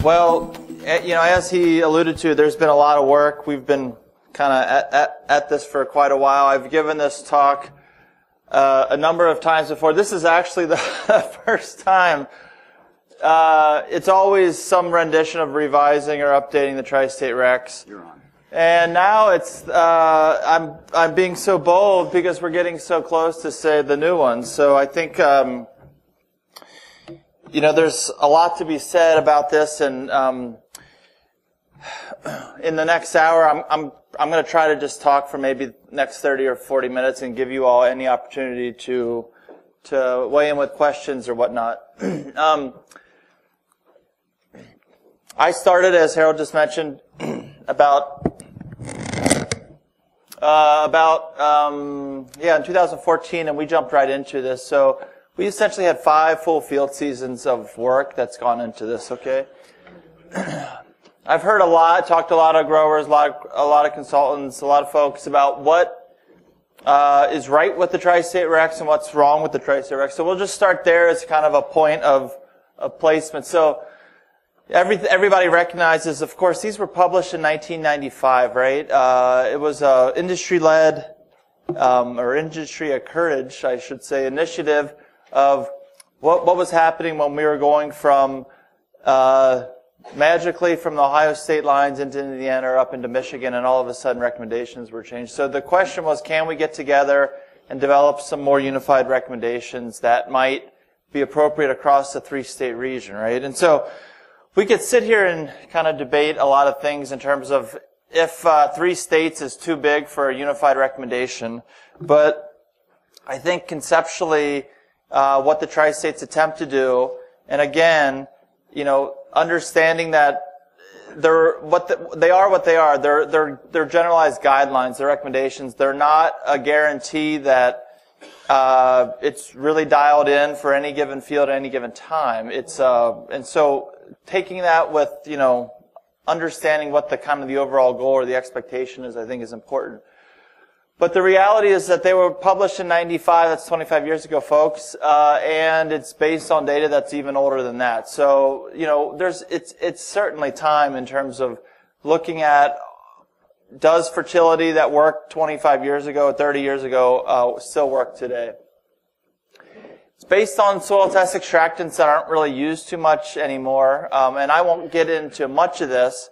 Well, as he alluded to, there's been a lot of work. We've been kind of at this for quite a while. I've given this talk a number of times before. This is actually the first time. It's always some rendition of revising or updating the Tri-State Recs. You're on. And now it's I'm being so bold because we're getting so close to, say, the new ones. So I think there's a lot to be said about this, and in the next hour, I'm going to try to just talk for maybe the next 30 or 40 minutes and give you all any opportunity to weigh in with questions or whatnot. I started, as Harold just mentioned, in 2014, and we jumped right into this. So we essentially had 5 full field seasons of work that's gone into this. Okay, I've heard a lot, talked to a lot of growers, a lot of consultants, a lot of folks about what is right with the Tri-State Recs and what's wrong with the Tri-State Recs. So we'll just start there as kind of a point of placement. So everybody recognizes, of course, these were published in 1995, right? It was a industry-led, or industry-encouraged, I should say, initiative of what was happening when we were going from magically from the Ohio state lines into Indiana or up into Michigan, and all of a sudden recommendations were changed. So the question was, can we get together and develop some more unified recommendations that might be appropriate across the 3-state region, right? And so we could sit here and kind of debate a lot of things in terms of if 3 states is too big for a unified recommendation, but I think conceptually what the Tri-States attempt to do, and again, understanding that they are what they are. They're generalized guidelines, they're recommendations. They're not a guarantee that it's really dialed in for any given field at any given time. And so taking that with understanding what the kind of the overall goal or the expectation is, I think, is important. But the reality is that they were published in 95, that's 25 years ago, folks, and it's based on data that's even older than that. So, it's certainly time in terms of looking at, does fertility that worked 25 years ago, 30 years ago, still work today? It's based on soil test extractants that aren't really used too much anymore, and I won't get into much of this,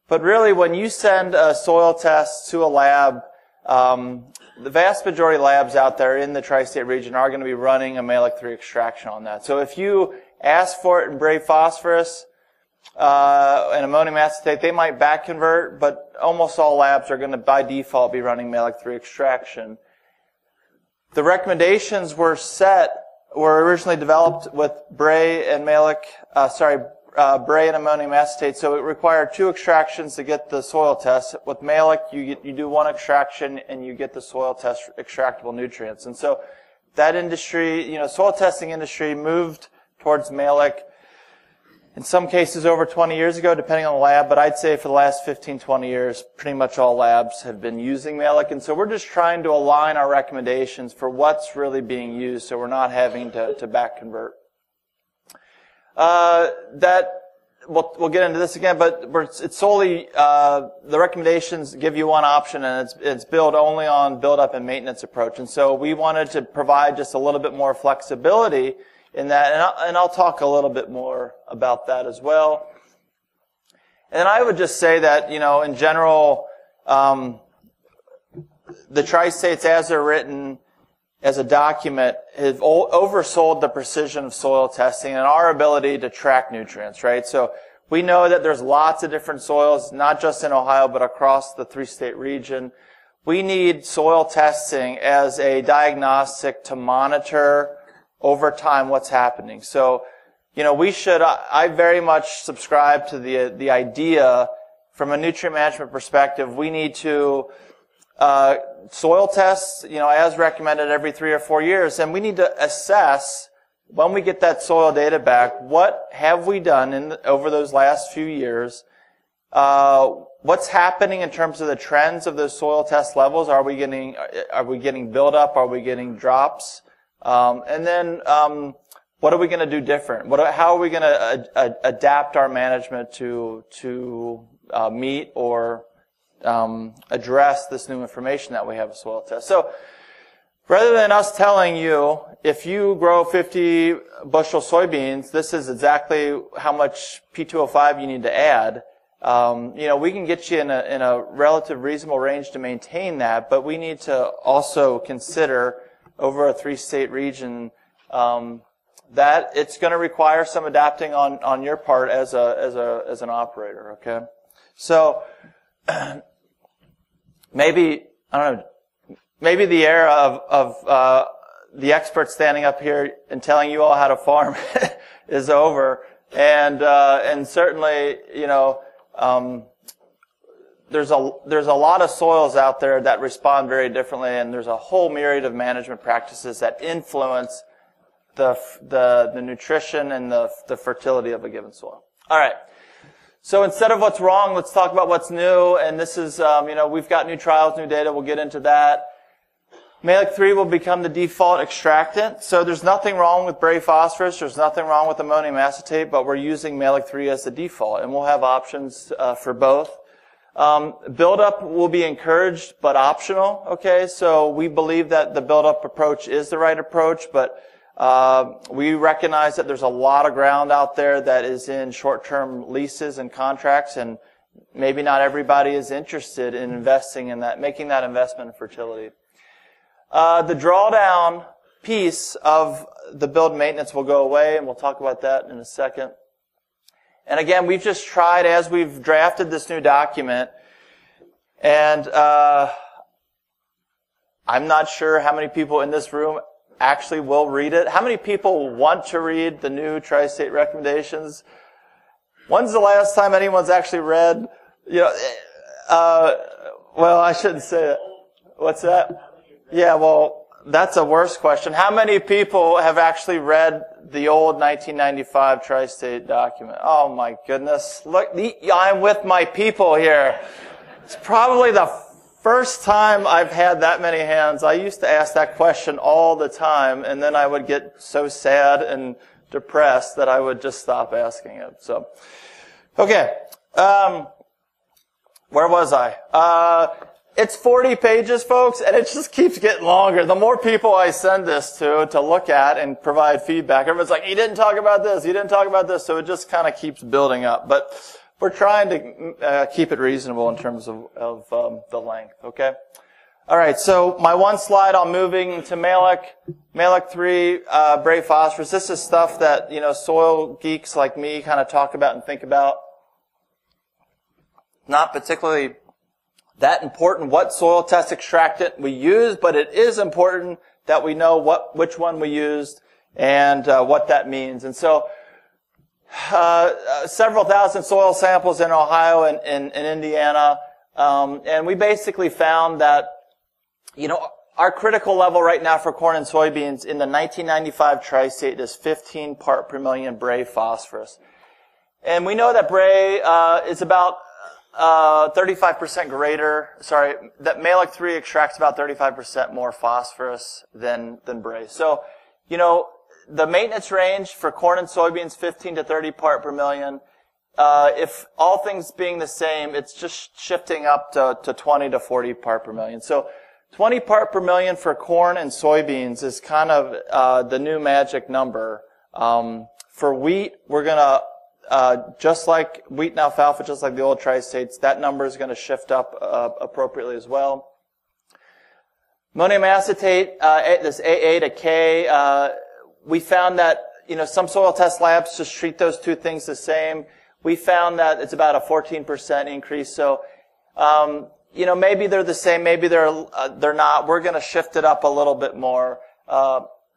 but really when you send a soil test to a lab, the vast majority of labs out there in the tri-state region are going to be running a malic 3 extraction on that. So if you ask for it in Bray phosphorus and ammonium acetate, they might back convert, but almost all labs are going to by default be running malic 3 extraction. The recommendations were originally developed with Bray and Bray and ammonium acetate, so it required 2 extractions to get the soil test. With malic, you do 1 extraction and you get the soil test extractable nutrients. And so that industry, soil testing industry moved towards malic in some cases over 20 years ago, depending on the lab, but I'd say for the last 15, 20 years, pretty much all labs have been using malic. And so we're just trying to align our recommendations for what's really being used so we're not having to back convert. We'll get into this again, but it's solely, the recommendations give you 1 option, and it's built only on build-up and maintenance approach. And so we wanted to provide just a little bit more flexibility in that, and I'll talk a little bit more about that as well. And I would just say that, in general, the tri-states as they're written as a document have oversold the precision of soil testing and our ability to track nutrients, right? So we know that there's lots of different soils, not just in Ohio, but across the 3-state region. We need soil testing as a diagnostic to monitor over time what's happening. So, I very much subscribe to the idea from a nutrient management perspective. We need to soil tests, as recommended every 3 or 4 years, and we need to assess when we get that soil data back, what have we done over those last few years? What's happening in terms of the trends of those soil test levels? Are we getting buildup? Are we getting drops? And then what are we going to do different? How are we going to adapt our management to meet or address this new information that we have with soil tests? So rather than us telling you, if you grow 50 bushel soybeans, this is exactly how much P2O5 you need to add, we can get you in a relative reasonable range to maintain that, but we need to also consider over a 3-state region that it's going to require some adapting on your part as an operator. Okay, so maybe maybe the era of the experts standing up here and telling you all how to farm is over, and certainly there's a lot of soils out there that respond very differently, and there's a whole myriad of management practices that influence the nutrition and the fertility of a given soil. All right. So instead of what's wrong, let's talk about what's new. And this is, we've got new trials, new data. We'll get into that. Malic 3 will become the default extractant. So there's nothing wrong with Bray phosphorus. There's nothing wrong with ammonium acetate, but we're using Malic 3 as the default. And we'll have options for both. Buildup will be encouraged, but optional. Okay, so we believe that the buildup approach is the right approach, but we recognize that there's a lot of ground out there that is in short-term leases and contracts, and maybe not everybody is interested in investing in that, making that investment in fertility. The drawdown piece of the build maintenance will go away, and we'll talk about that in a second. And again, we've just tried, as we've drafted this new document, and I'm not sure how many people in this room actually will read it. How many people want to read the new tri-state recommendations? When's the last time anyone's actually read? Well, I shouldn't say that. What's that? Yeah, well, that's a worse question. How many people have actually read the old 1995 tri-state document? Oh my goodness. Look, I'm with my people here. It's probably the first time I've had that many hands. I used to ask that question all the time, and then I would get so sad and depressed that I would just stop asking it. So, okay. Where was I? It's 40 pages, folks, and it just keeps getting longer. The more people I send this to look at and provide feedback, everyone's like, you didn't talk about this, you didn't talk about this, so it just kind of keeps building up. But we're trying to keep it reasonable in terms of the length, okay? All right, so my one slide, I'm moving to Malic 3, Bray phosphorus. This is stuff that, soil geeks like me kind of talk about and think about. Not particularly that important what soil test extractant we use, but it is important that we know which one we used and what that means. And so several thousand soil samples in Ohio and Indiana, and we basically found that our critical level right now for corn and soybeans in the 1995 tri-state is 15 part per million Bray phosphorus. And we know that Bray is about 35% greater, that Malic 3 extracts about 35% more phosphorus than Bray. So, the maintenance range for corn and soybeans, 15 to 30 part per million. If all things being the same, it's just shifting up to 20 to 40 part per million. So 20 part per million for corn and soybeans is kind of the new magic number. For wheat, we're going to just like wheat and alfalfa, just like the old tri-states, that number is going to shift up appropriately as well. Ammonium acetate, this AA to K, we found that, some soil test labs just treat those two things the same. We found that it's about a 14% increase. So, maybe they're the same, maybe they're not. We're going to shift it up a little bit more.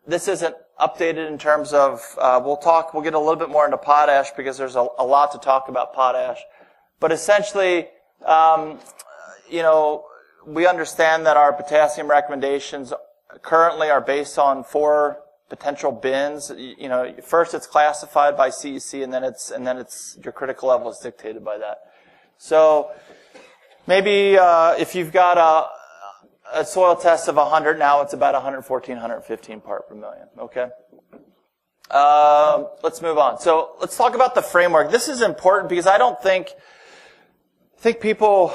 This isn't updated in terms of, we'll get a little bit more into potash because there's a lot to talk about potash. But essentially, we understand that our potassium recommendations currently are based on 4 potential bins. First it's classified by CEC, and then it's your critical level is dictated by that. So maybe if you've got a soil test of 100, now it's about 114, 115 part per million. Okay. Let's move on. So let's talk about the framework. This is important because I don't think people,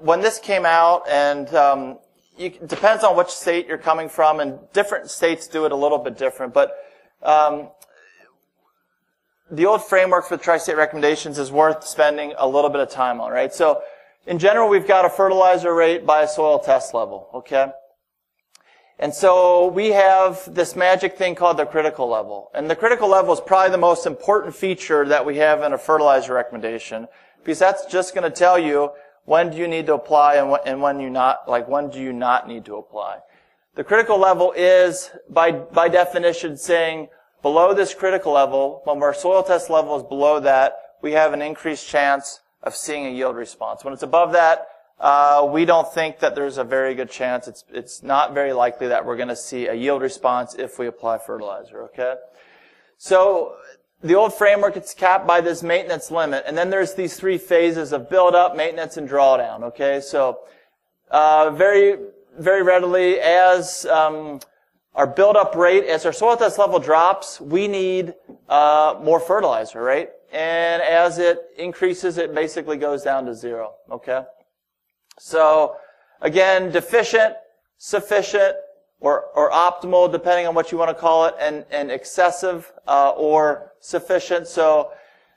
when this came out, and it depends on which state you're coming from, and different states do it a little bit different, but the old framework for the tri-state recommendations is worth spending a little bit of time on, right? So in general, we've got a fertilizer rate by a soil test level, okay? And so we have this magic thing called the critical level. And the critical level is probably the most important feature that we have in a fertilizer recommendation, because that's just going to tell you when do you need to apply and when do you not need to apply. The critical level is, by definition, saying below this critical level, when our soil test level is below that, we have an increased chance of seeing a yield response. When it's above that, we don't think that there's a very good chance. It's not very likely that we're going to see a yield response if we apply fertilizer, okay? So the old framework, it's capped by this maintenance limit, and then there's these three phases of build-up, maintenance, and drawdown, okay? So very, very readily, as our build-up rate, as our soil test level drops, we need more fertilizer, right? And as it increases, it basically goes down to zero, okay? So, again, deficient, sufficient, or optimal, depending on what you want to call it, and excessive or sufficient. So,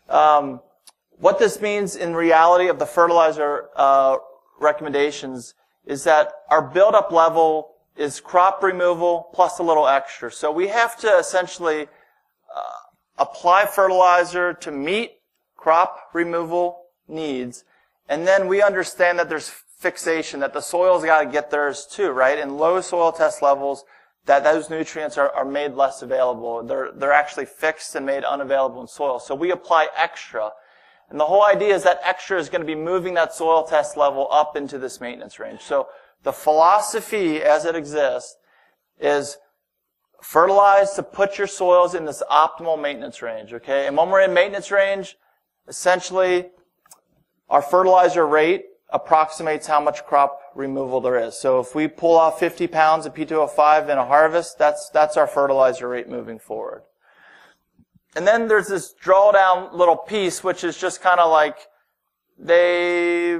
what this means in reality of the fertilizer recommendations is that our buildup level is crop removal plus a little extra. So we have to essentially apply fertilizer to meet crop removal needs, and then we understand that there's fixation, that the soil's got to get theirs too, right? In low soil test levels, that those nutrients are made less available. They're actually fixed and made unavailable in soil. So we apply extra. And the whole idea is that extra is going to be moving that soil test level up into this maintenance range. So the philosophy as it exists is fertilize to put your soils in this optimal maintenance range, okay? And when we're in maintenance range, essentially our fertilizer rate approximates how much crop removal there is. So if we pull off 50 pounds of P2O5 in a harvest, that's our fertilizer rate moving forward. And then there's this drawdown little piece, which is just kind of like they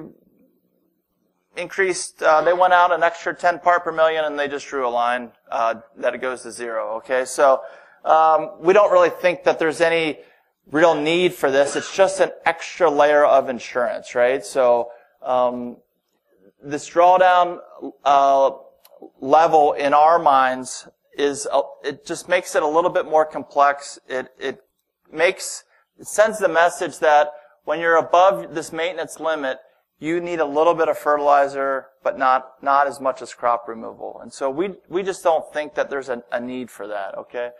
increased, they went out an extra 10 part per million and they just drew a line that it goes to zero, okay? So we don't really think that there's any real need for this. It's just an extra layer of insurance, right? So this drawdown level in our minds is it just makes it a little bit more complex. It sends the message that when you're above this maintenance limit, you need a little bit of fertilizer, but not as much as crop removal. And so we just don't think that there's a need for that, okay?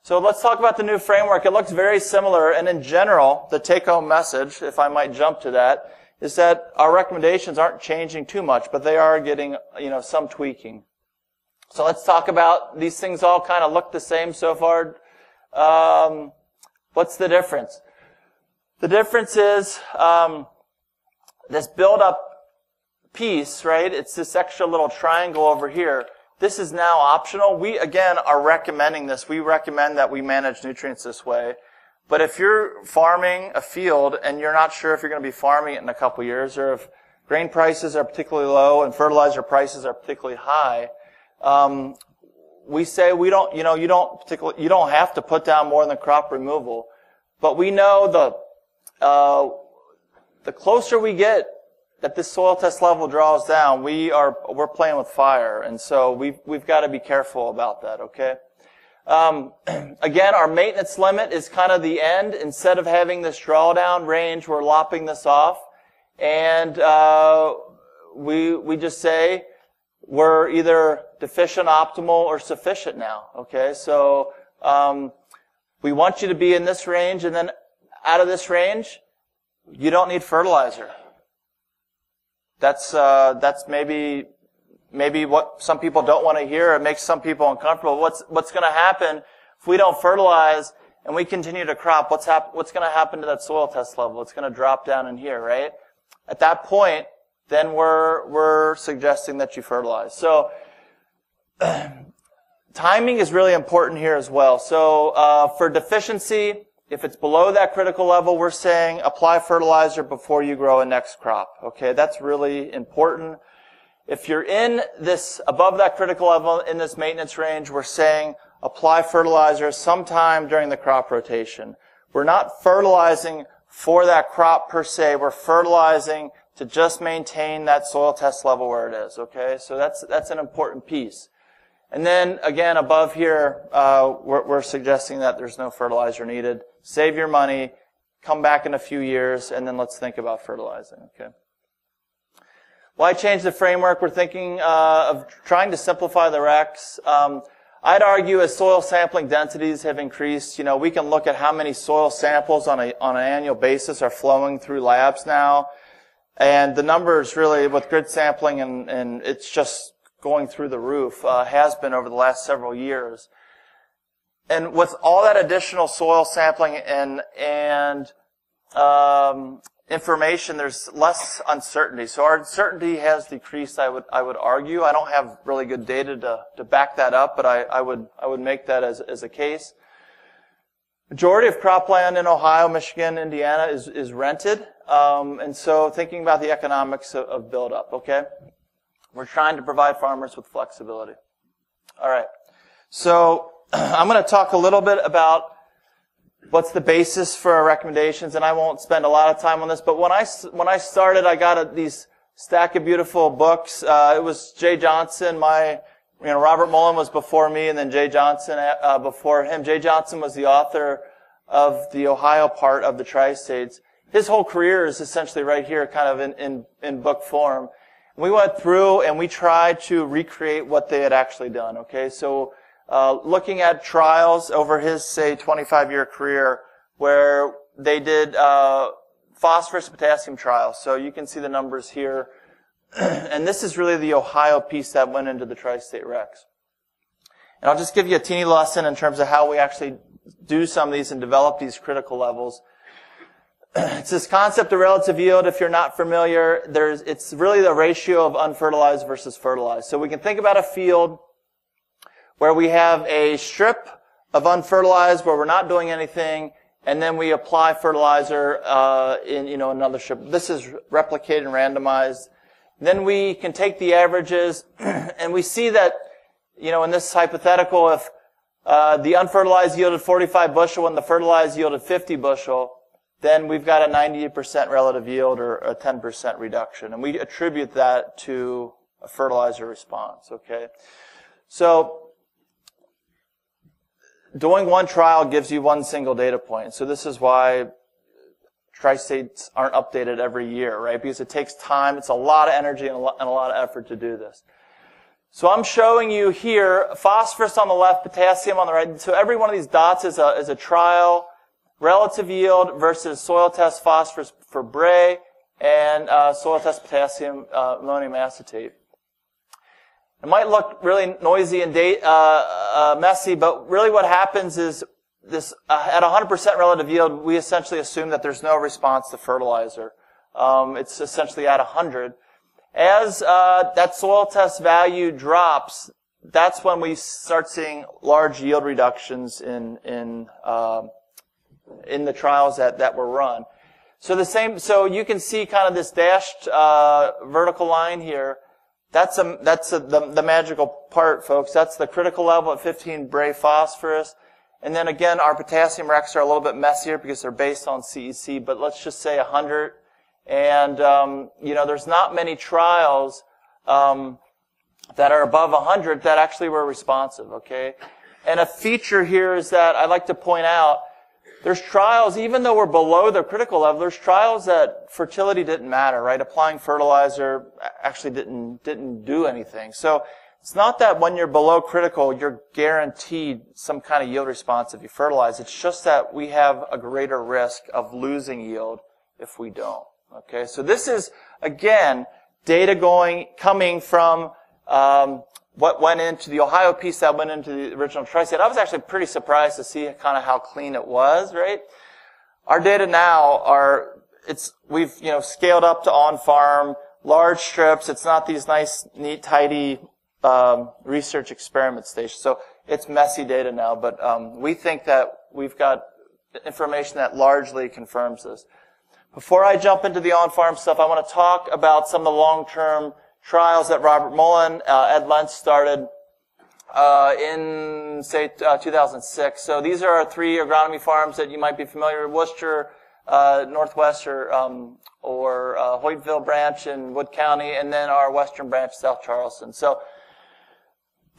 So let's talk about the new framework. It looks very similar, and in general, the take-home message, if I might jump to that, is that our recommendations aren't changing too much, but they are getting, some tweaking. So let's talk about, these things all kind of look the same so far. What's the difference? The difference is this build-up piece, right? It's this extra little triangle over here. This is now optional. We, again, are recommending this. We recommend that we manage nutrients this way. But if you're farming a field and you're not sure if you're going to be farming it in a couple years, or if grain prices are particularly low and fertilizer prices are particularly high, we say you don't have to put down more than crop removal. But we know the closer we get that this soil test level draws down, we're playing with fire, and so we've got to be careful about that, okay? Again, our maintenance limit is kind of the end. Instead of having this drawdown range, we're lopping this off, and we just say we're either deficient, optimal, or sufficient now, okay? So we want you to be in this range, and then out of this range, you don't need fertilizer. That's maybe what some people don't want to hear. It makes some people uncomfortable. What's going to happen if we don't fertilize and we continue to crop? What's going to happen to that soil test level? It's going to drop down in here, right? At that point, then we're suggesting that you fertilize. So to Timing is really important here as well. So for deficiency, if it's below that critical level, we're saying apply fertilizer before you grow a next crop. Okay, that's really important. If you're in this, above that critical level, in this maintenance range, we're saying apply fertilizer sometime during the crop rotation. We're not fertilizing for that crop per se. We're fertilizing to just maintain that soil test level where it is. Okay, so that's an important piece. And then again, above here, we're suggesting that there's no fertilizer needed. Save your money, come back in a few years, and then let's think about fertilizing. Okay. Why change the framework? We're thinking of trying to simplify the recs. I'd argue as soil sampling densities have increased, we can look at how many soil samples on an annual basis are flowing through labs now. And the numbers really, with grid sampling, and it's just going through the roof, has been over the last several years. And with all that additional soil sampling and information, there's less uncertainty. So our uncertainty has decreased, I would argue. I don't have really good data to back that up, but I would make that as a case. Majority of cropland in Ohio, Michigan, Indiana is rented. And so thinking about the economics of build-up, okay? We're trying to provide farmers with flexibility. All right. So I'm going to talk a little bit about what's the basis for our recommendations, and I won't spend a lot of time on this, but when I started, I got these stack of beautiful books. It was Jay Johnson, Robert Mullen was before me, and then Jay Johnson before him. Jay Johnson was the author of the Ohio part of the Tri-States. His whole career is essentially right here, kind of in book form. We went through and we tried to recreate what they had actually done, okay? So looking at trials over his, say, 25-year career where they did phosphorus potassium trials. So you can see the numbers here. And this is really the Ohio piece that went into the tri-state recs. And I'll just give you a teeny lesson in terms of how we actually do some of these and develop these critical levels. It's this concept of relative yield. If you're not familiar, it's really the ratio of unfertilized versus fertilized. So we can think about a field where we have a strip of unfertilized where we're not doing anything, and then we apply fertilizer in another strip. This is replicated and randomized. Then we can take the averages, and we see that in this hypothetical, if the unfertilized yielded 45 bushel and the fertilized yielded 50 bushel, then we've got a 90% relative yield or a 10% reduction. And we attribute that to a fertilizer response, okay? So doing one trial gives you one single data point. So this is why tri-states aren't updated every year, right? Because it takes time. It's a lot of energy and a lot of effort to do this. So I'm showing you here phosphorus on the left, potassium on the right. So every one of these dots is a trial. Relative yield versus soil test phosphorus for Bray and soil test potassium ammonium acetate. It might look really noisy and messy, but really what happens is this at 100% relative yield, we essentially assume that there's no response to fertilizer. It's essentially at 100. As that soil test value drops, that's when we start seeing large yield reductions in the trials that were run. So you can see kind of this dashed vertical line here. That's the magical part, folks. That's the critical level at 15 Bray phosphorus. And then again, our potassium recs are a little bit messier because they're based on CEC, but let's just say 100. And there's not many trials that are above 100 that actually were responsive, okay? And a feature here is that I'd like to point out there's trials, even though we're below the critical level, there's trials that fertility didn't matter, right? Applying fertilizer actually didn't do anything. So it's not that when you're below critical, you're guaranteed some kind of yield response if you fertilize. It's just that we have a greater risk of losing yield if we don't. Okay, so this is, again, data coming from what went into the Ohio piece that went into the original tri-state. I was actually pretty surprised to see kind of how clean it was, right? Our data now we've scaled up to on-farm, large strips. It's not these nice, neat, tidy research experiment stations. So It's messy data now, but we think that we've got information that largely confirms this. Before I jump into the on-farm stuff, I want to talk about some of the long-term trials that Robert Mullen, Ed Lentz started in, say, 2006. So these are our 3 agronomy farms that you might be familiar with: Worcester, Northwest, or Hoytville branch in Wood County, and then our western branch, South Charleston. So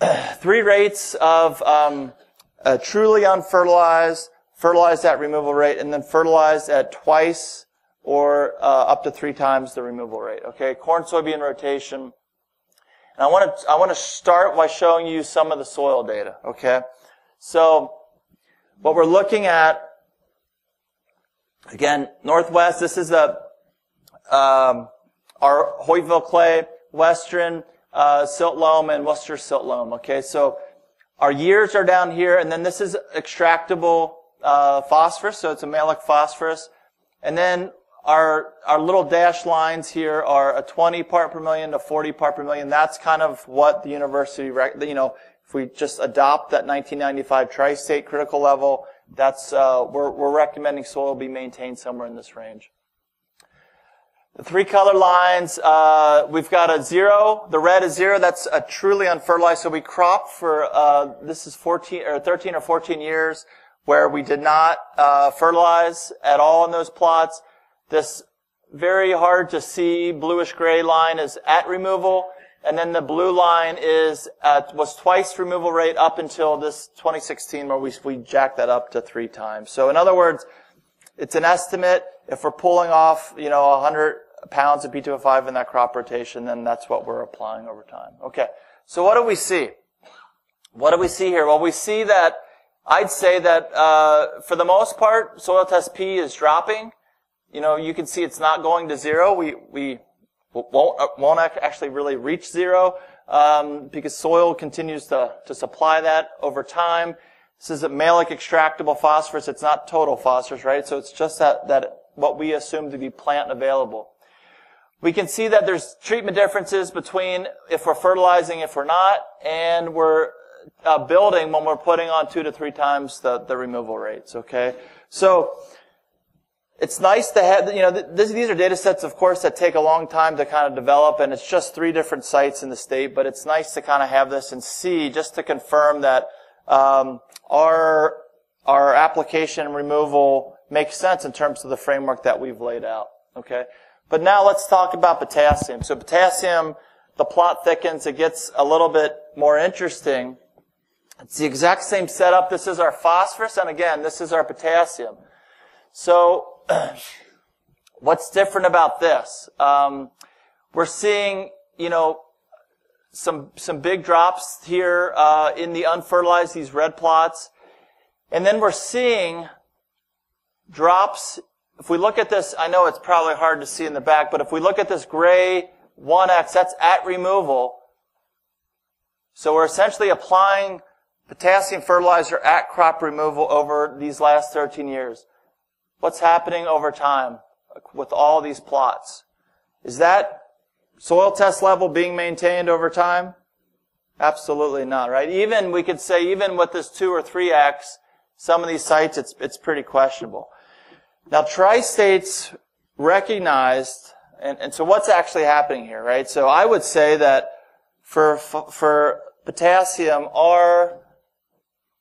3 rates of truly unfertilized, fertilized at removal rate, and then fertilized at twice or up to 3 times the removal rate. Okay, corn soybean rotation. And I want to start by showing you some of the soil data. Okay, so what we're looking at, again, Northwest. This is our Hoytville clay, Western silt loam, and Worcester silt loam. Okay, so our years are down here, and then this is extractable phosphorus, so it's a malic phosphorus, and then our little dashed lines here are a 20 part per million to 40 part per million. That's kind of what the university, if we just adopt that 1995 tri-state critical level, that's we're recommending soil be maintained somewhere in this range. The 3 color lines, we've got a 0. The red is 0. That's a truly unfertilized. So we crop for this is 13 or 14 years where we did not fertilize at all in those plots. This very hard to see bluish gray line is at removal, and then the blue line was twice removal rate up until this 2016 where we jacked that up to 3 times. So in other words, it's an estimate. If we're pulling off 100 pounds of P2O5 in that crop rotation, then that's what we're applying over time. Okay, so what do we see? What do we see here? Well, we see that I'd say that for the most part, soil test P is dropping. You can see it's not going to 0. We won't actually really reach 0 because soil continues to supply that over time. This is a malic extractable phosphorus. It's not total phosphorus, right? So it's just that what we assume to be plant available. We can see that there's treatment differences between if we're fertilizing, if we're not, and we're building when we're putting on 2 to 3 times the removal rates. Okay, so it's nice to have, these are data sets, of course, that take a long time to kind of develop, and it's just 3 different sites in the state, but it's nice to kind of have this and see, just to confirm that our application and removal makes sense in terms of the framework that we've laid out. Okay, but now let's talk about potassium. So potassium, the plot thickens, it gets a little bit more interesting. It's the exact same setup. This is our phosphorus, and again, this is our potassium. So what's different about this? We're seeing, some big drops here in the unfertilized, these red plots. And then we're seeing drops. If we look at this, I know it's probably hard to see in the back, but if we look at this gray 1X, that's at removal. So we're essentially applying potassium fertilizer at crop removal over these last 13 years. What's happening over time with all these plots? Is that soil test level being maintained over time? Absolutely not, right? Even, we could say, even with this 2 or 3X, some of these sites, it's pretty questionable. Now, tri-states recognized, and so what's actually happening here, right? So I would say that for potassium, our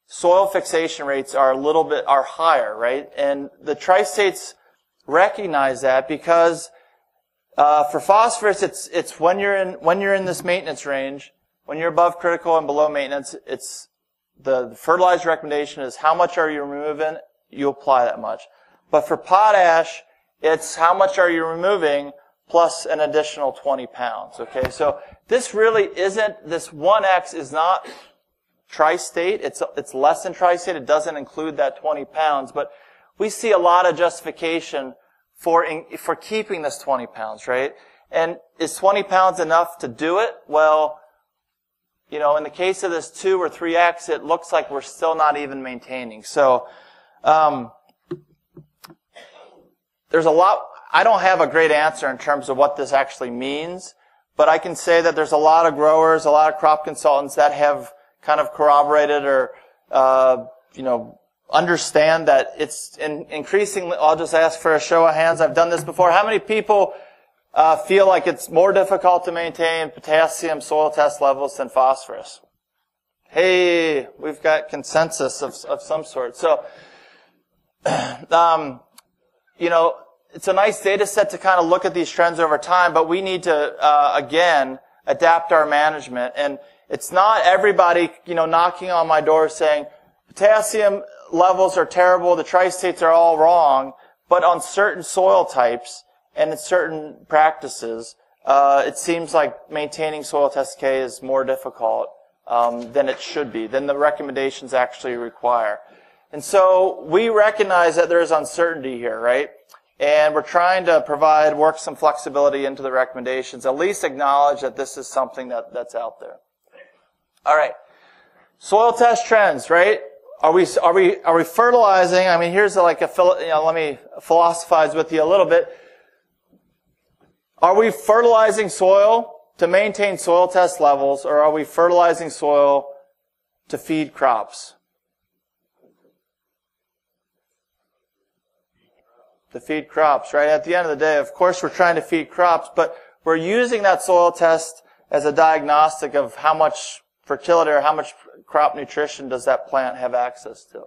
soil fixation rates are higher, right? And the tri-states recognize that because for phosphorus, it's when you're in this maintenance range, when you're above critical and below maintenance, it's the fertilizer recommendation is how much are you removing, you apply that much. But for potash, it's how much are you removing plus an additional 20 pounds, okay? So this really isn't, this 1X is not tri-state, it's less than tri-state, it doesn't include that 20 pounds, but we see a lot of justification for keeping this 20 pounds, right? And is 20 pounds enough to do it? Well, in the case of this 2 or 3X, it looks like we're still not even maintaining. So, there's a lot, I don't have a great answer in terms of what this actually means, but I can say that there's a lot of growers, a lot of crop consultants that have kind of corroborated or, understand that it's increasingly, I'll just ask for a show of hands. I've done this before. How many people feel like it's more difficult to maintain potassium soil test levels than phosphorus? Hey, we've got consensus of some sort. So, it's a nice data set to kind of look at these trends over time, but we need to, again, adapt our management. And it's not everybody, knocking on my door saying, potassium levels are terrible, the tri-states are all wrong, but on certain soil types and in certain practices, it seems like maintaining soil test K is more difficult than it should be, than the recommendations actually require. And so we recognize that there is uncertainty here, right? And we're trying to work some flexibility into the recommendations, at least acknowledge that this is something that's out there. All right. Soil test trends, right? Are we fertilizing? I mean, here's let me philosophize with you a little bit. Are we fertilizing soil to maintain soil test levels, or are we fertilizing soil to feed crops? To feed crops, right? At the end of the day, of course, we're trying to feed crops, but we're using that soil test as a diagnostic of how much fertility or how much crop nutrition does that plant have access to.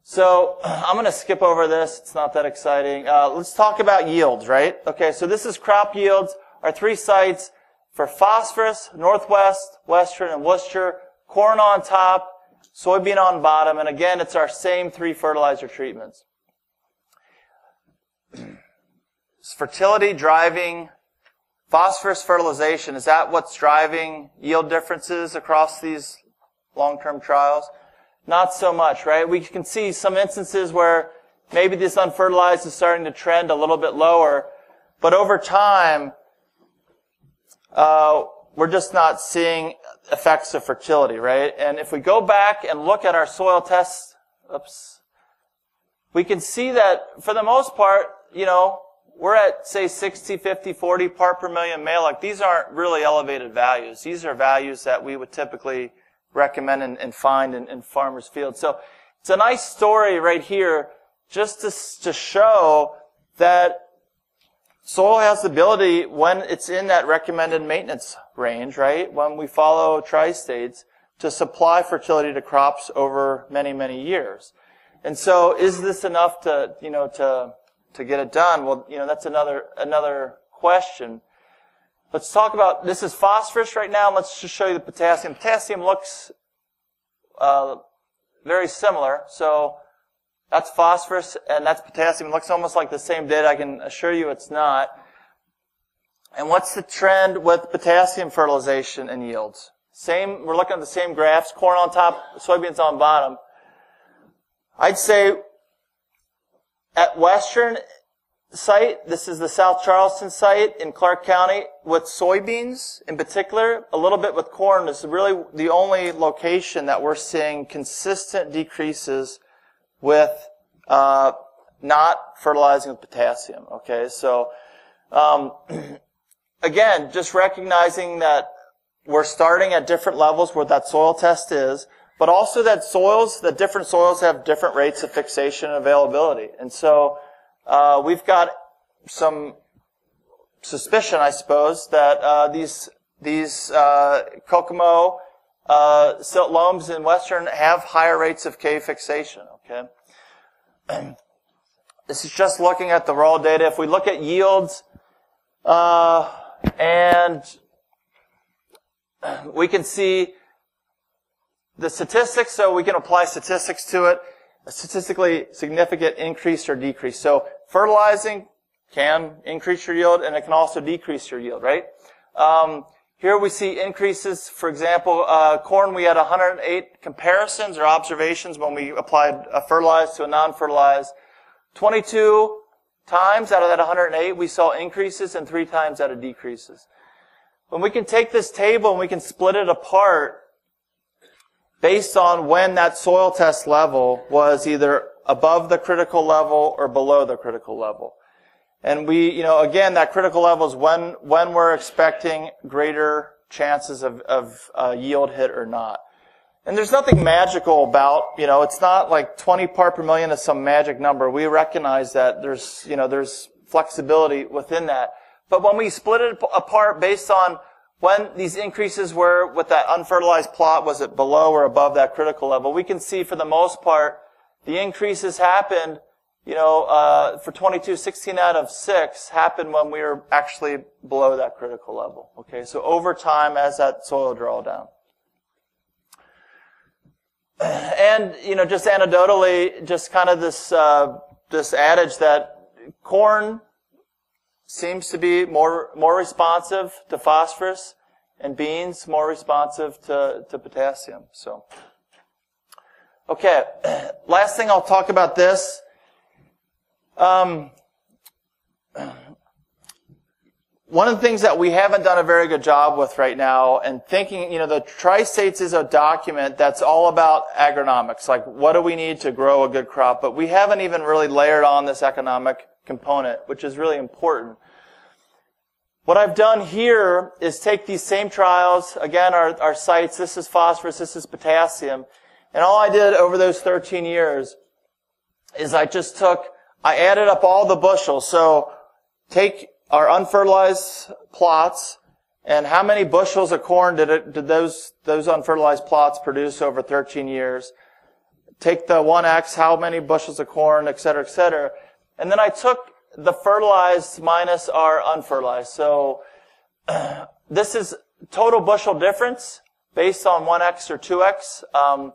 So I'm going to skip over this. It's not that exciting. Let's talk about yields, right? Okay, so this is crop yields. Our 3 sites for phosphorus, Northwest, Western, and Worcester. Corn on top, soybean on bottom, and again, it's our same 3 fertilizer treatments. Is fertility driving phosphorus fertilization? Is that what's driving yield differences across these long-term trials? Not so much, right? We can see some instances where maybe this unfertilized is starting to trend a little bit lower, but over time, we're just not seeing effects of fertility, right? And if we go back and look at our soil tests, we can see that for the most part, we're at, say, 60, 50, 40 part per million male. Like, these aren't really elevated values. These are values that we would typically recommend and find in farmers' fields. So it's a nice story right here just to show that soil has the ability, when it's in that recommended maintenance range, right, when we follow tri-states, to supply fertility to crops over many, many years. And so is this enough to get it done? Well, that's another question. Let's talk about, this is phosphorus right now. Let's just show you the potassium. Potassium looks very similar. So that's phosphorus and that's potassium. It looks almost like the same data. I can assure you it's not. And what's the trend with potassium fertilization and yields? We're looking at the same graphs. Corn on top, soybeans on bottom. I'd say at Western site, this is the South Charleston site in Clark County, with soybeans in particular, a little bit with corn. This is really the only location that we're seeing consistent decreases with not fertilizing with potassium. Okay, so again, just recognizing that we're starting at different levels where that soil test is, but also that different soils have different rates of fixation and availability. And so we've got some suspicion, I suppose, that these Kokomo silt loams in Western have higher rates of K fixation. Okay, this is just looking at the raw data. If we look at yields, and we can see the statistics, so we can apply statistics to it. A statistically significant increase or decrease. So fertilizing can increase your yield, and it can also decrease your yield, right? Here we see increases. For example, corn, we had 108 comparisons or observations when we applied a fertilized to a non-fertilized. 22 times out of that 108, we saw increases, and 3 times out of decreases. When we can take this table and we can split it apart based on when that soil test level was either above the critical level or below the critical level. And we, again, that critical level is when we're expecting greater chances of yield hit or not. And there's nothing magical about, it's not like 20 part per million is some magic number. We recognize that there's flexibility within that. But when we split it apart based on when these increases were with that unfertilized plot, was it below or above that critical level, we can see for the most part, the increases happened, for 22, 16 out of 6 happened when we were actually below that critical level. Okay, so over time as that soil drawdown. And, just anecdotally, just kind of this adage that corn seems to be more responsive to phosphorus, and beans more responsive to potassium. So, okay, last thing I'll talk about this. One of the things that we haven't done a very good job with right now, and thinking, the Tri-States is a document that's all about agronomics, like what do we need to grow a good crop, but we haven't even really layered on this economic component, which is really important. What I've done here is take these same trials, again, our sites, this is phosphorus, this is potassium, and all I did over those 13 years is I added up all the bushels. So take our unfertilized plots, and how many bushels of corn did those unfertilized plots produce over 13 years? Take the 1x, how many bushels of corn, et cetera, and then I took the fertilized minus our unfertilized. So this is total bushel difference based on 1x or 2x.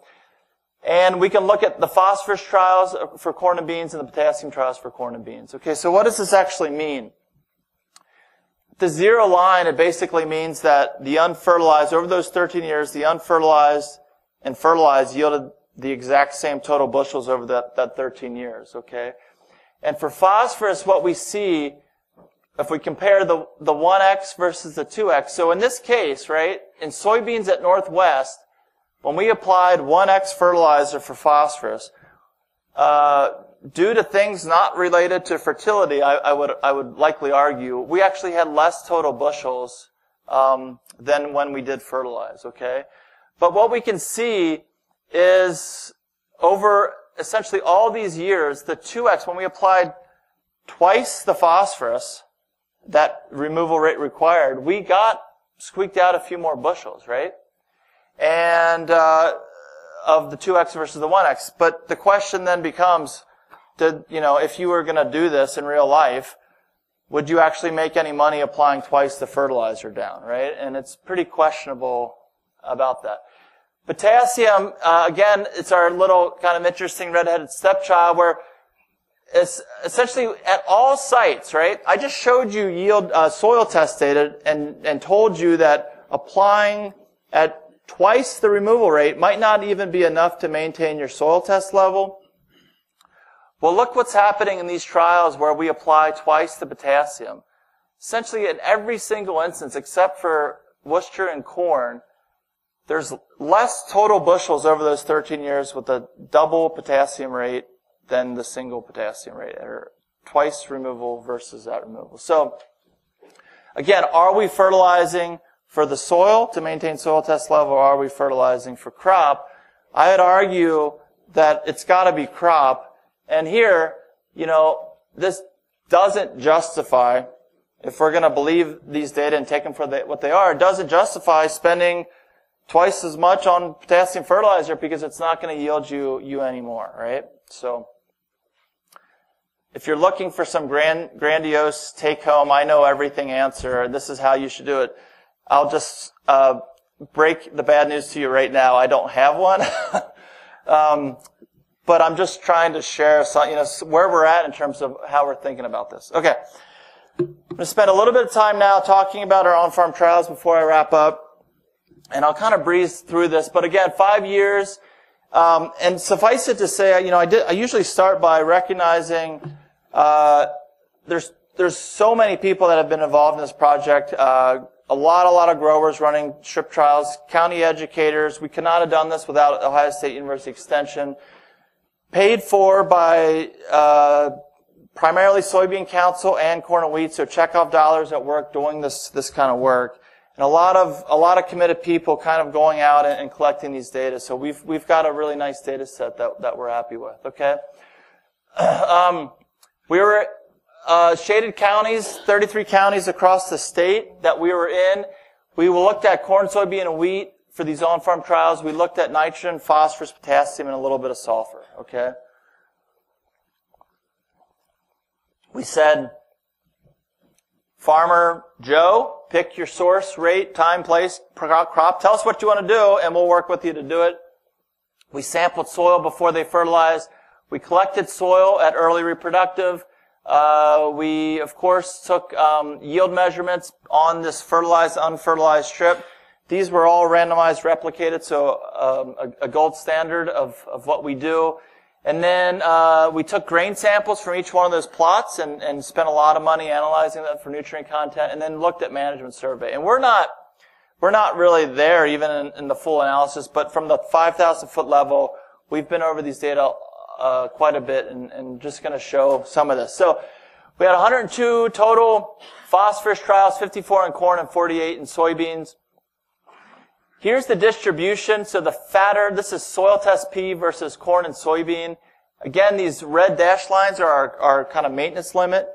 And we can look at the phosphorus trials for corn and beans and the potassium trials for corn and beans. Okay, so what does this actually mean? The zero line, it basically means that the unfertilized, over those 13 years, the unfertilized and fertilized yielded the exact same total bushels over that 13 years, okay? And for phosphorus, what we see, if we compare the 1x versus the 2x, so in this case, right, in soybeans at Northwest, when we applied 1x fertilizer for phosphorus, due to things not related to fertility, I would likely argue, we actually had less total bushels than when we did fertilize, okay? But what we can see is over essentially all these years, the 2x, when we applied twice the phosphorus, that removal rate required, we squeaked out a few more bushels, right? And of the 2x versus the 1x. But the question then becomes, if you were going to do this in real life, would you actually make any money applying twice the fertilizer down, right? And it's pretty questionable about that. Potassium, again, it's our little kind of interesting red-headed stepchild where it's essentially at all sites, right? I just showed you yield soil test data and told you that applying at twice the removal rate might not even be enough to maintain your soil test level. Well, look what's happening in these trials where we apply twice the potassium. Essentially, in every single instance, except for Worcester and corn, there's less total bushels over those 13 years with a double potassium rate than the single potassium rate, or twice removal versus that removal. So, again, are we fertilizing for the soil to maintain soil test level, or are we fertilizing for crop? I would argue that it's got to be crop. And here, this doesn't justify, if we're going to believe these data and take them for what they are, it doesn't justify spending twice as much on potassium fertilizer because it's not going to yield you anymore, right? So, if you're looking for some grandiose take-home, I know everything answer, this is how you should do it, I'll just break the bad news to you right now. I don't have one. But I'm just trying to share where we're at in terms of how we're thinking about this. Okay. I'm going to spend a little bit of time now talking about our on-farm trials before I wrap up. And I'll kind of breeze through this. But again, 5 years. And suffice it to say, I usually start by recognizing there's so many people that have been involved in this project. A lot of growers running strip trials, county educators. We could not have done this without Ohio State University Extension. Paid for by primarily Soybean Council and Corn and Wheat, so checkoff dollars at work doing this kind of work. And a lot of committed people kind of going out and collecting these data. So we've got a really nice data set that we're happy with. Okay. We were shaded counties, 33 counties across the state that we were in. We looked at corn, soybean, and wheat for these on-farm trials. We looked at nitrogen, phosphorus, potassium, and a little bit of sulfur. Okay. We said, Farmer Joe, pick your source, rate, time, place, crop. Tell us what you want to do, and we'll work with you to do it. We sampled soil before they fertilized. We collected soil at early reproductive. We, of course, took yield measurements on this fertilized, unfertilized strip. These were all randomized, replicated, so a gold standard of what we do. And then we took grain samples from each one of those plots and spent a lot of money analyzing them for nutrient content, and then looked at management survey. And we're not really there even in the full analysis, but from the 5,000 foot level, we've been over these data quite a bit, and just going to show some of this. So we had 102 total phosphorus trials, 54 in corn and 48 in soybeans. Here's the distribution. So the fatter, this is soil test P versus corn and soybean. Again, these red dashed lines are our kind of maintenance limit.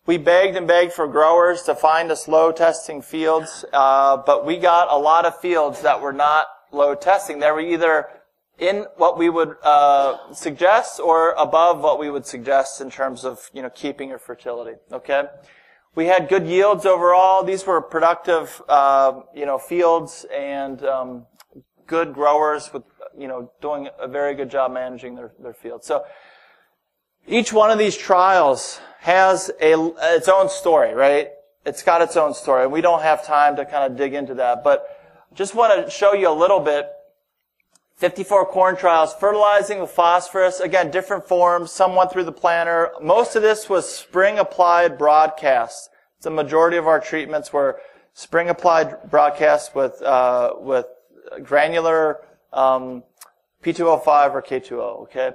We begged and begged for growers to find us low testing fields, but we got a lot of fields that were not low testing. They were either in what we would suggest or above what we would suggest in terms of, keeping your fertility. Okay? We had good yields overall. These were productive, fields and good growers with, doing a very good job managing their fields. So each one of these trials has its own story, right? It's got its own story. We don't have time to kind of dig into that, but just want to show you a little bit. 54 corn trials, fertilizing with phosphorus. Again, different forms. Some went through the planter. Most of this was spring-applied broadcasts. The majority of our treatments were spring-applied broadcasts with granular P2O5 or K2O. Okay.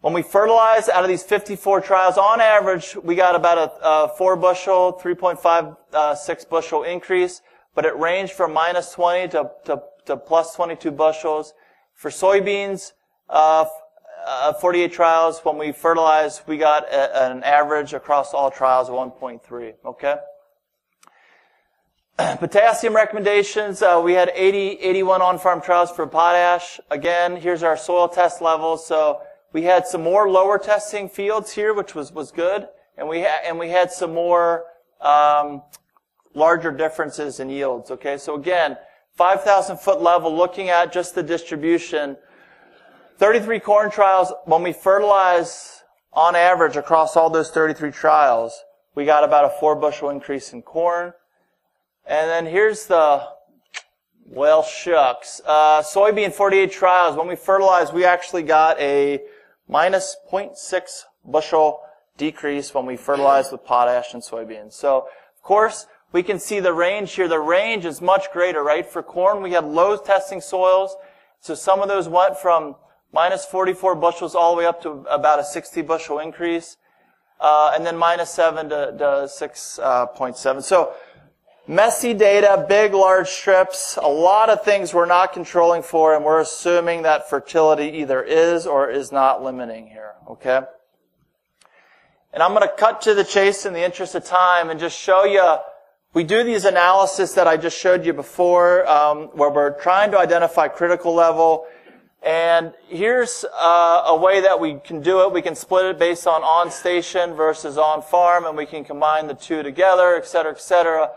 When we fertilized out of these 54 trials, on average, we got about a 4 bushel, 3.56 bushel increase, but it ranged from minus 20 to plus 22 bushels. For soybeans, 48 trials, when we fertilized, we got an average across all trials of 1.3. Okay? Potassium recommendations, we had 81 on-farm trials for potash. Again, here's our soil test levels. So we had some more lower testing fields here, which was good, and we had some more larger differences in yields. Okay? So again, 5,000 foot level, looking at just the distribution. 33 corn trials, when we fertilize on average across all those 33 trials, we got about a 4 bushel increase in corn. And then here's the, well, shucks. Soybean 48 trials, when we fertilize, we actually got a minus 0.6 bushel decrease when we fertilize with potash and soybeans. So, of course, we can see the range here. The range is much greater, right? For corn, we had low testing soils. So some of those went from minus 44 bushels all the way up to about a 60 bushel increase. And then minus 7 to 6.7. So messy data, big, large strips, a lot of things we're not controlling for, and we're assuming that fertility either is or is not limiting here, okay? And I'm going to cut to the chase in the interest of time and just show you. We do these analysis that I just showed you before, where we're trying to identify critical level. And here's a way that we can do it. We can split it based on on-station versus on-farm, and we can combine the two together, et cetera, et cetera.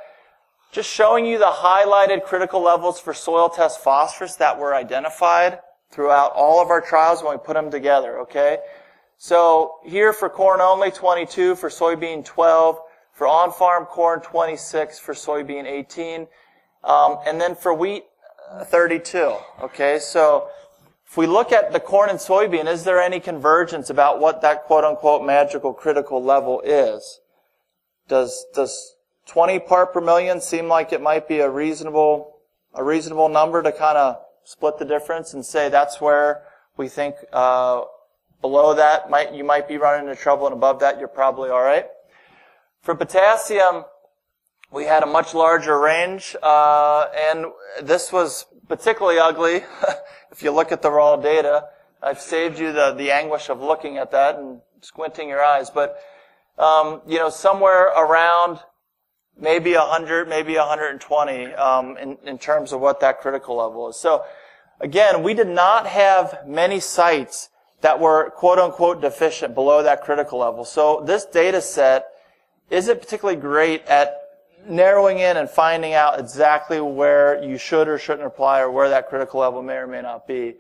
Just showing you the highlighted critical levels for soil test phosphorus that were identified throughout all of our trials when we put them together, okay? So here for corn only, 22, for soybean 12, for on-farm corn 26, for soybean 18, and then for wheat 32. Okay, so if we look at the corn and soybean, is there any convergence about what that quote-unquote magical critical level is? Does 20 part per million seem like it might be a reasonable number to kind of split the difference and say that's where we think below that you might be running into trouble, and above that you're probably all right? For potassium, we had a much larger range, and this was particularly ugly. If you look at the raw data, I've saved you the anguish of looking at that and squinting your eyes. But somewhere around maybe 100, maybe 120 in terms of what that critical level is. So again, we did not have many sites that were quote-unquote deficient below that critical level. So this data set isn't particularly great at narrowing in and finding out exactly where you should or shouldn't apply or where that critical level may or may not be.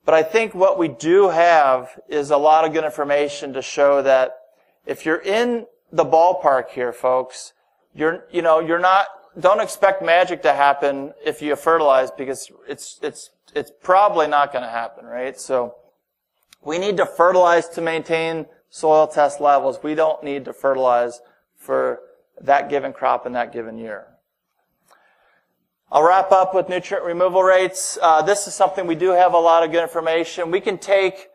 But I think what we do have is a lot of good information to show that if you're in the ballpark here, folks, you're not, don't expect magic to happen if you fertilize, because it's probably not going to happen, right? So we need to fertilize to maintain soil test levels. We don't need to fertilize for that given crop in that given year. I'll wrap up with nutrient removal rates. This is something we do have a lot of good information. We can take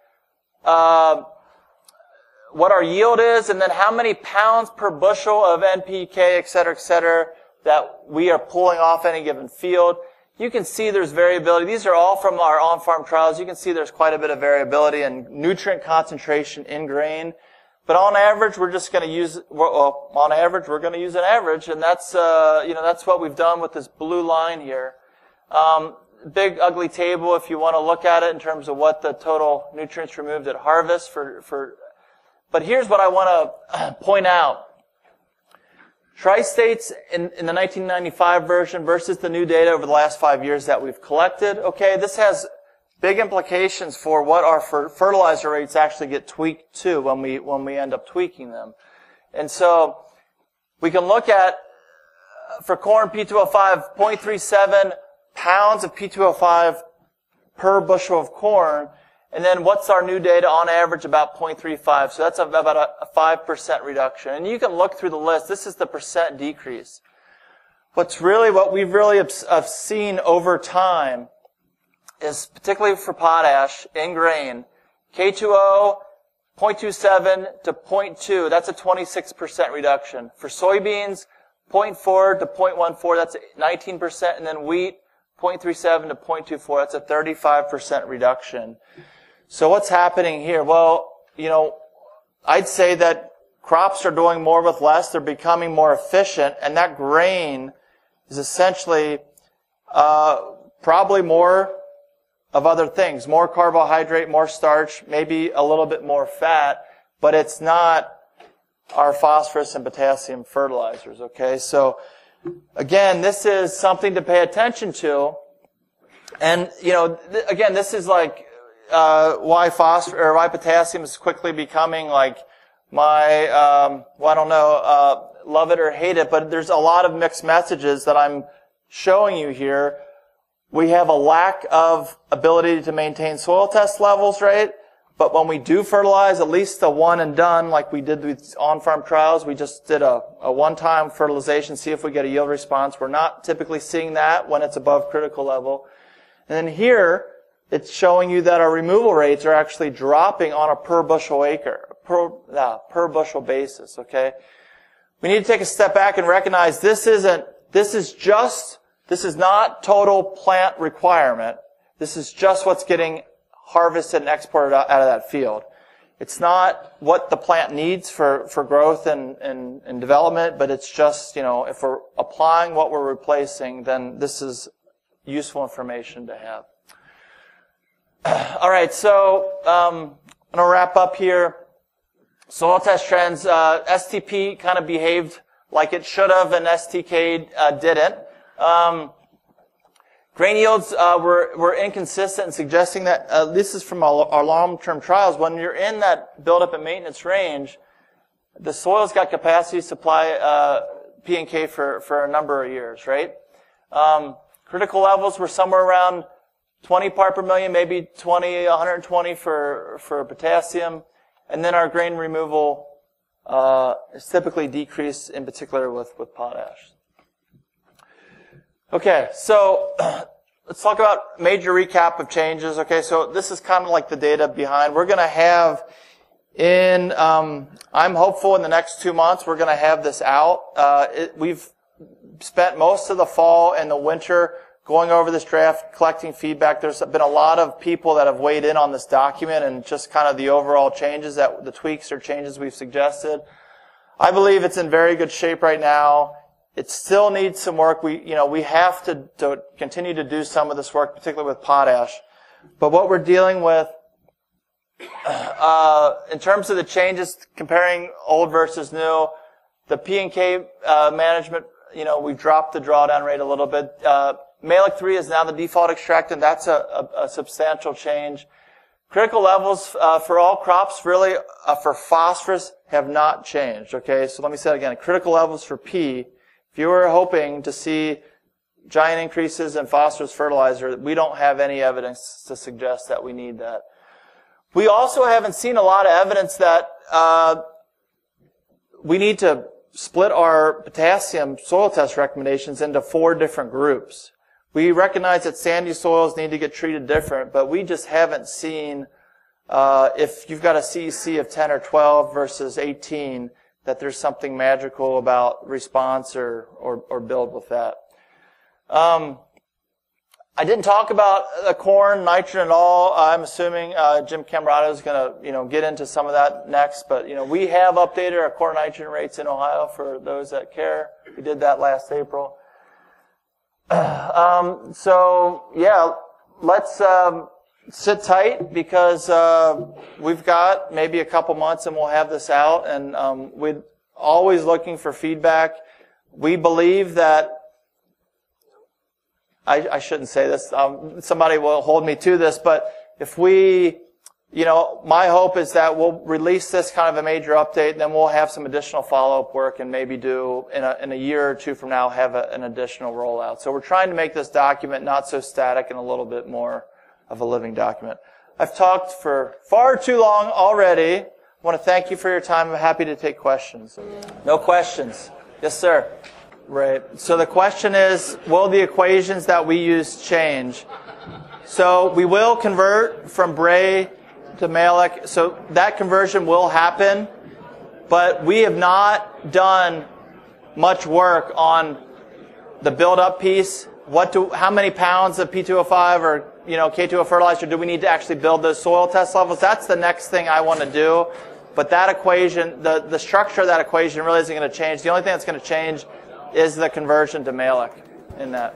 what our yield is and then how many pounds per bushel of NPK, et cetera, that we are pulling off any given field. You can see there's variability. These are all from our on-farm trials. You can see there's quite a bit of variability in nutrient concentration in grain. But on average, we're just going to use, on average, we're going to use an average, and that's, that's what we've done with this blue line here. Big, ugly table if you want to look at it in terms of what the total nutrients removed at harvest but here's what I want to point out. Tri-states in the 1995 version versus the new data over the last 5 years that we've collected. Okay, this has big implications for what our fertilizer rates actually get tweaked to when we end up tweaking them. And so we can look at, for corn P2O5, 0.37 pounds of P2O5 per bushel of corn. And then what's our new data on average? About 0.35. So that's about a 5% reduction. And you can look through the list. This is the percent decrease. What we've really have seen over time is, particularly for potash in grain, K2O, 0.27 to 0.2, that's a 26% reduction. For soybeans, 0.4 to 0.14, that's 19%. And then wheat, 0.37 to 0.24, that's a 35% reduction. So what's happening here? Well, I'd say that crops are doing more with less. They're becoming more efficient, and that grain is essentially probably more of other things. More carbohydrate, more starch, maybe a little bit more fat, but it's not our phosphorus and potassium fertilizers, okay? So, again, this is something to pay attention to. And, again, this is like why potassium is quickly becoming like my, love it or hate it, but there's a lot of mixed messages that I'm showing you here. We have a lack of ability to maintain soil test levels, right? But when we do fertilize, at least the one and done, like we did with on-farm trials, we just did a one-time fertilization, see if we get a yield response. We're not typically seeing that when it's above critical level. And then here, it's showing you that our removal rates are actually dropping on a per bushel per bushel basis, okay? We need to take a step back and recognize this is not total plant requirement. This is just what's getting harvested and exported out of that field. It's not what the plant needs for growth and development, but it's just, if we're applying what we're replacing, then this is useful information to have. All right, so I'm going to wrap up here. Soil test trends. STP kind of behaved like it should have, and STK didn't. Grain yields were inconsistent, suggesting that this is from our long-term trials. When you're in that build-up and maintenance range, the soil's got capacity to supply P and K for a number of years, right? Critical levels were somewhere around 20 part per million, maybe 120 for potassium, and then our grain removal is typically decreased, in particular with potash. Okay, so let's talk about major recap of changes. Okay, so this is kind of like the data behind. We're going to have I'm hopeful in the next 2 months we're going to have this out. spent most of the fall and the winter going over this draft, collecting feedback. There's been a lot of people that have weighed in on this document and just kind of the overall changes, the tweaks or changes we've suggested. I believe it's in very good shape right now. It still needs some work. We have to continue to do some of this work, particularly with potash. But what we're dealing with, in terms of the changes, comparing old versus new, the P&K management, we've dropped the drawdown rate a little bit. Malic 3 is now the default extractant. That's a substantial change. Critical levels for all crops, really, for phosphorus, have not changed. Okay, so let me say it again. Critical levels for P, if you were hoping to see giant increases in phosphorus fertilizer, we don't have any evidence to suggest that we need that. We also haven't seen a lot of evidence that we need to split our potassium soil test recommendations into 4 different groups. We recognize that sandy soils need to get treated different, but we just haven't seen, if you've got a CEC of 10 or 12 versus 18, that there's something magical about response or build with that. I didn't talk about the corn, nitrogen at all. I'm assuming Jim Camerato is going to, get into some of that next. But we have updated our corn nitrogen rates in Ohio for those that care. We did that last April. So yeah, let's sit tight because we've got maybe a couple months and we'll have this out. And we're always looking for feedback. We believe that. I shouldn't say this. Somebody will hold me to this, but if we, my hope is that we'll release this kind of a major update, and then we'll have some additional follow-up work and maybe do, in a year or two from now, have an additional rollout. So we're trying to make this document not so static and a little bit more of a living document. I've talked for far too long already. I want to thank you for your time. I'm happy to take questions. No questions? Yes, sir. Right. So the question is, will the equations that we use change? So we will convert from Bray to Malic. So that conversion will happen, but we have not done much work on the build-up piece. How many pounds of P2O5 or K2O fertilizer do we need to actually build those soil test levels? That's the next thing I want to do. But that equation, the structure of that equation really isn't going to change. The only thing that's going to change is the conversion to Malic in that.